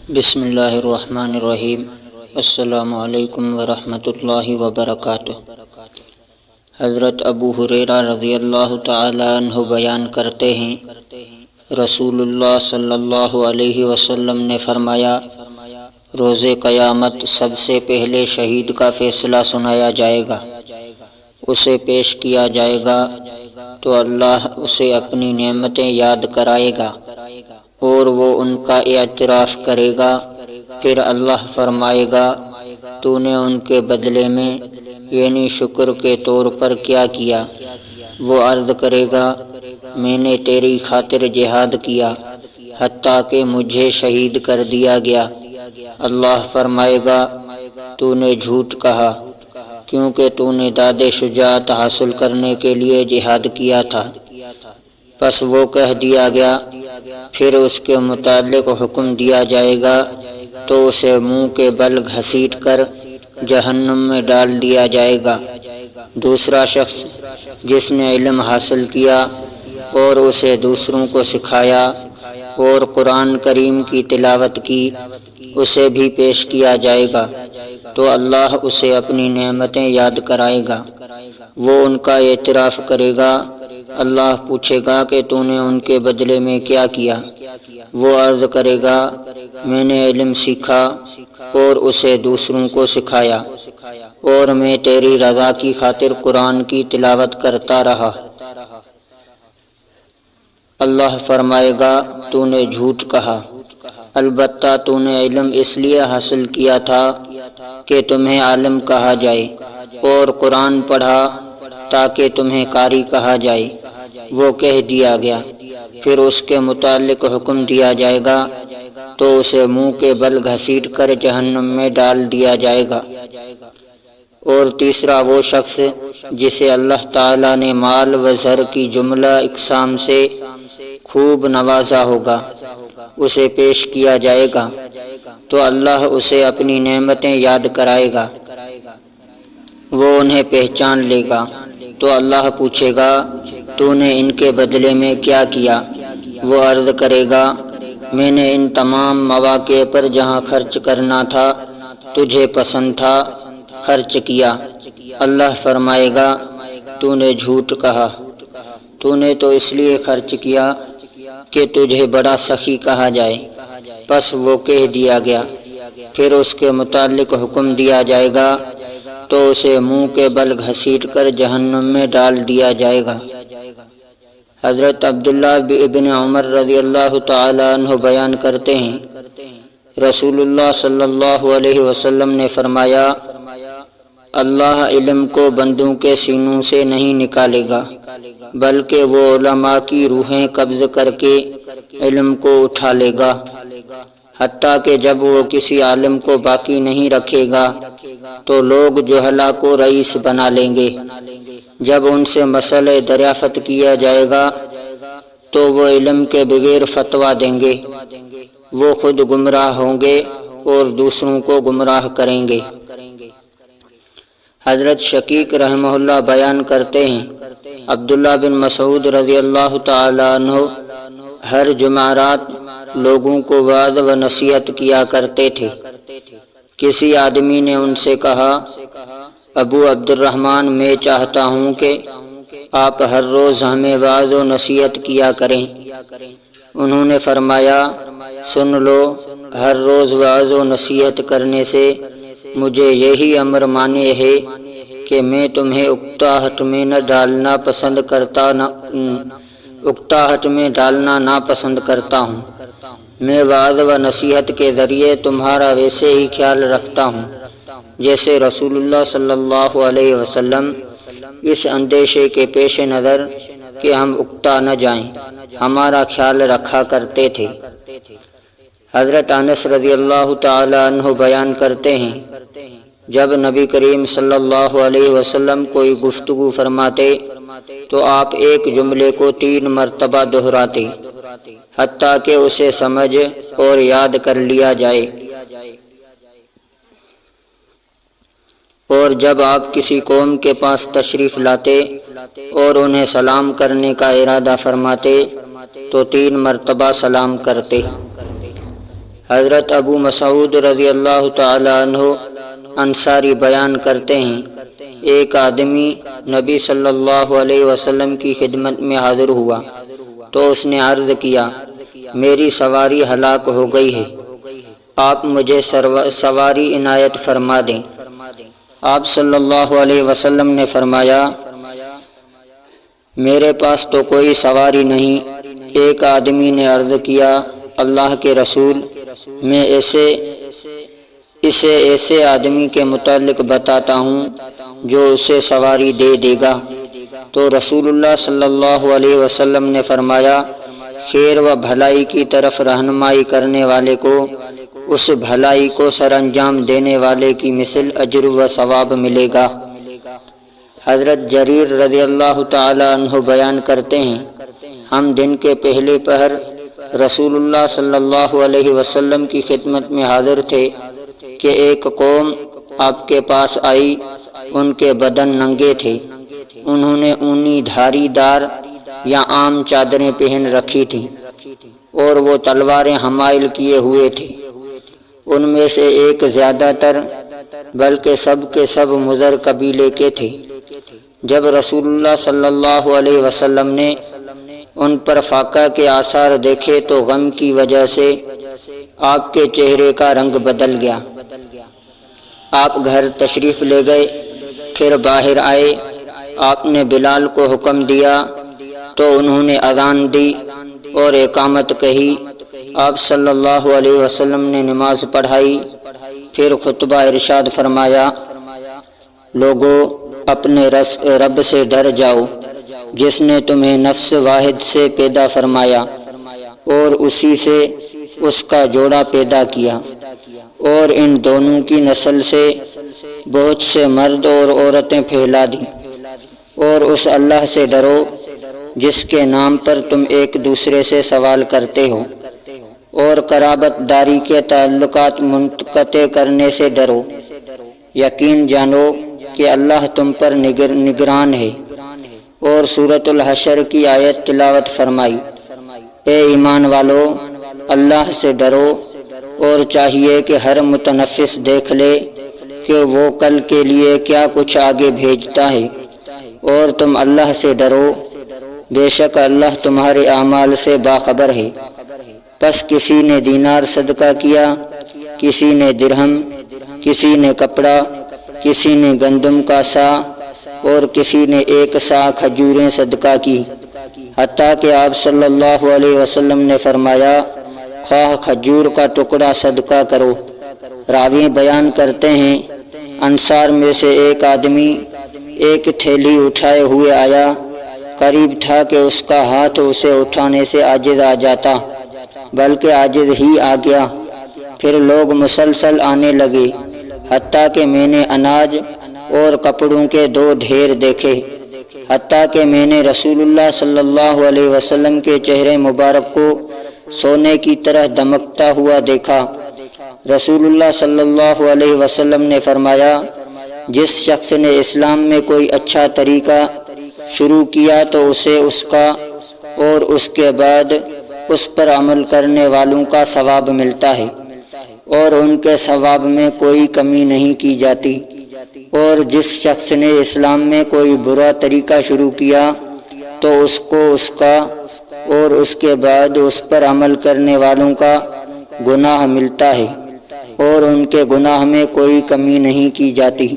بسم اللہ الرحمن الرحیم۔ السلام علیکم ورحمۃ اللہ وبرکاتہ۔ حضرت ابو ہریرہ رضی اللہ تعالی عنہ بیان کرتے ہیں، رسول اللہ صلی اللہ علیہ وسلم نے فرمایا، روز قیامت سب سے پہلے شہید کا فیصلہ سنایا جائے گا، اسے پیش کیا جائے گا تو اللہ اسے اپنی نعمتیں یاد کرائے گا اور وہ ان کا اعتراف کرے گا۔ پھر اللہ فرمائے گا، تو نے ان کے بدلے میں یعنی شکر کے طور پر کیا کیا؟ وہ عرض کرے گا، میں نے تیری خاطر جہاد کیا حتیٰ کہ مجھے شہید کر دیا گیا۔ اللہ فرمائے گا، تو نے جھوٹ کہا کیونکہ تو نے داد شجاعت حاصل کرنے کے لیے جہاد کیا تھا۔ پس وہ کہہ دیا گیا، پھر اس کے متعلق حکم دیا جائے گا تو اسے منہ کے بل گھسیٹ کر جہنم میں ڈال دیا جائے گا۔ دوسرا شخص جس نے علم حاصل کیا اور اسے دوسروں کو سکھایا اور قرآن کریم کی تلاوت کی، اسے بھی پیش کیا جائے گا تو اللہ اسے اپنی نعمتیں یاد کرائے گا۔ وہ ان کا اعتراف کرے گا۔ اللہ پوچھے گا کہ تو نے ان کے بدلے میں کیا کیا؟ وہ عرض کرے گا، میں نے علم سیکھا اور اسے دوسروں کو سکھایا اور میں تیری رضا کی خاطر قرآن کی تلاوت کرتا رہا۔ اللہ فرمائے گا، تو نے جھوٹ کہا، البتہ تو نے علم اس لیے حاصل کیا تھا کہ تمہیں عالم کہا جائے اور قرآن پڑھا تاکہ تمہیں قاری کہا جائے۔ وہ کہہ دیا گیا۔ پھر اس کے متعلق حکم دیا جائے گا تو اسے منہ کے بل گھسیٹ کر جہنم میں ڈال دیا جائے گا۔ اور تیسرا وہ شخص جسے اللہ تعالیٰ نے مال و زر کی جملہ اقسام سے خوب نوازا ہوگا، اسے پیش کیا جائے گا تو اللہ اسے اپنی نعمتیں یاد کرائے گا۔ وہ انہیں پہچان لے گا تو اللہ پوچھے گا، تو نے ان کے بدلے میں کیا کیا؟ وہ عرض کرے گا، میں نے ان تمام مواقع پر جہاں خرچ کرنا تھا تجھے پسند تھا خرچ کیا۔ اللہ فرمائے گا، تو نے جھوٹ کہا، تو نے تو اس لیے خرچ کیا کہ تجھے بڑا سخی کہا جائے۔ پس وہ کہہ دیا گیا۔ پھر اس کے متعلق حکم دیا جائے گا تو اسے منہ کے بل گھسیٹ کر جہنم میں ڈال دیا جائے گا۔ حضرت عبداللہ ابن عمر رضی اللہ تعالی عنہ بیان کرتے ہیں، رسول اللہ صلی اللہ علیہ وسلم نے فرمایا، اللہ علم کو بندوں کے سینوں سے نہیں نکالے گا بلکہ وہ علماء کی روحیں قبض کر کے علم کو اٹھا لے گا، حتیٰ کہ جب وہ کسی عالم کو باقی نہیں رکھے گا تو لوگ جہلا کو رئیس بنا لیں گے۔ جب ان سے مسئلہ دریافت کیا جائے گا تو وہ علم کے بغیر فتویٰ دیں گے، وہ خود گمراہ ہوں گے اور دوسروں کو گمراہ کریں گے۔ حضرت شقیق رحمہ اللہ بیان کرتے ہیں، عبداللہ بن مسعود رضی اللہ تعالی عنہ ہر جمعرات لوگوں کو وعظ و نصیحت کیا کرتے تھے۔ کسی آدمی نے ان سے کہا، ابو عبد الرحمن، میں چاہتا ہوں کہ آپ ہر روز ہمیں وعظ و نصیحت کیا کریں۔ انہوں نے فرمایا، سن لو، ہر روز وعظ و نصیحت کرنے سے مجھے یہی امر مانے ہے کہ میں تمہیں اکتاہٹ میں ڈالنا ناپسند کرتا ہوں۔ میں وعظ و نصیحت کے ذریعے تمہارا ویسے ہی خیال رکھتا ہوں جیسے رسول اللہ صلی اللہ علیہ وسلم اس اندیشے کے پیش نظر کہ ہم اکتا نہ جائیں ہمارا خیال رکھا کرتے تھے۔ حضرت انس رضی اللہ تعالی عنہ بیان کرتے ہیں، جب نبی کریم صلی اللہ علیہ وسلم کوئی گفتگو فرماتے تو آپ ایک جملے کو 3 مرتبہ دہراتے حتیٰ کہ اسے سمجھ اور یاد کر لیا جائے۔ اور جب آپ کسی قوم کے پاس تشریف لاتے اور انہیں سلام کرنے کا ارادہ فرماتے تو 3 مرتبہ سلام کرتے۔ حضرت ابو مسعود رضی اللہ تعالی عنہ انصاری بیان کرتے ہیں، ایک آدمی نبی صلی اللہ علیہ وسلم کی خدمت میں حاضر ہوا تو اس نے عرض کیا، میری سواری ہلاک ہو گئی ہے، آپ مجھے سواری عنایت فرما دیں۔ آپ صلی اللہ علیہ وسلم نے فرمایا، میرے پاس تو کوئی سواری نہیں۔ ایک آدمی نے عرض کیا، اللہ کے رسول، میں اسے ایسے آدمی کے متعلق بتاتا ہوں جو اسے سواری دے دے گا۔ تو رسول اللہ صلی اللہ علیہ وسلم نے فرمایا، خیر و بھلائی کی طرف رہنمائی کرنے والے کو اس بھلائی کو سر انجام دینے والے کی مثل اجر و ثواب ملے گا۔ حضرت جریر رضی اللہ تعالی عنہ بیان کرتے ہیں، ہم دن کے پہلے پہر رسول اللہ صلی اللہ علیہ وسلم کی خدمت میں حاضر تھے کہ ایک قوم آپ کے پاس آئی، ان کے بدن ننگے تھے، انہوں نے اونی دھاری دار یا عام چادریں پہن رکھی تھیں اور وہ تلواریں حمائل کیے ہوئے تھے۔ ان میں سے ایک زیادہ تر بلکہ سب کے سب مضر قبیلے کے تھے۔ جب رسول اللہ صلی اللہ علیہ وسلم نے ان پر فاقہ کے آثار دیکھے تو غم کی وجہ سے آپ کے چہرے کا رنگ بدل گیا۔ آپ گھر تشریف لے گئے، پھر باہر آئے، آپ نے بلال کو حکم دیا تو انہوں نے اذان دی اور اقامت کہی۔ آپ صلی اللہ علیہ وسلم نے نماز پڑھائی، پھر خطبہ ارشاد فرمایا، لوگو اپنے رب سے ڈر جاؤ جس نے تمہیں نفس واحد سے پیدا فرمایا اور اسی سے اس کا جوڑا پیدا کیا، اور ان دونوں کی نسل سے بہت سے مرد اور عورتیں پھیلا دیں، اور اس اللہ سے ڈرو جس کے نام پر تم ایک دوسرے سے سوال کرتے ہو، اور قرابت داری کے تعلقات منقطع کرنے سے ڈرو۔ یقین جانو کہ اللہ تم پر نگران ہے۔ اور سورۃ الحشر کی آیت تلاوت فرمائی، اے ایمان والو، اللہ سے ڈرو، اور چاہیے کہ ہر متنفس دیکھ لے کہ وہ کل کے لیے کیا کچھ آگے بھیجتا ہے، اور تم اللہ سے ڈرو، بے شک اللہ تمہارے اعمال سے باخبر ہے۔ پس کسی نے دینار صدقہ کیا، کسی نے درہم، کسی نے کپڑا، کسی نے گندم کا سا، اور کسی نے 1 سا کھجوریں صدقہ کی، حتیٰ کہ آپ صلی اللہ علیہ وسلم نے فرمایا، خواہ کھجور کا ٹکڑا صدقہ کرو۔ راوی بیان کرتے ہیں، انصار میں سے ایک آدمی ایک تھیلی اٹھائے ہوئے آیا، قریب تھا کہ اس کا ہاتھ اسے اٹھانے سے عاجز آ جاتا، بلکہ عاجز ہی آ گیا۔ پھر لوگ مسلسل آنے لگے، حتیٰ کہ میں نے اناج اور کپڑوں کے 2 ڈھیر دیکھے، حتیٰ کہ میں نے رسول اللہ صلی اللہ علیہ وسلم کے چہرے مبارک کو سونے کی طرح دمکتا ہوا دیکھا۔ رسول اللہ صلی اللہ علیہ وسلم نے فرمایا، جس شخص نے اسلام میں کوئی اچھا طریقہ شروع کیا تو اسے اس کا اور اس کے بعد اس پر عمل کرنے والوں کا ثواب ملتا ہے، اور ان کے ثواب میں کوئی کمی نہیں کی جاتی۔ اور جس شخص نے اسلام میں کوئی برا طریقہ شروع کیا تو اس کو اس کا اور اس کے بعد اس پر عمل کرنے والوں کا گناہ ملتا ہے، اور ان کے گناہ میں کوئی کمی نہیں کی جاتی۔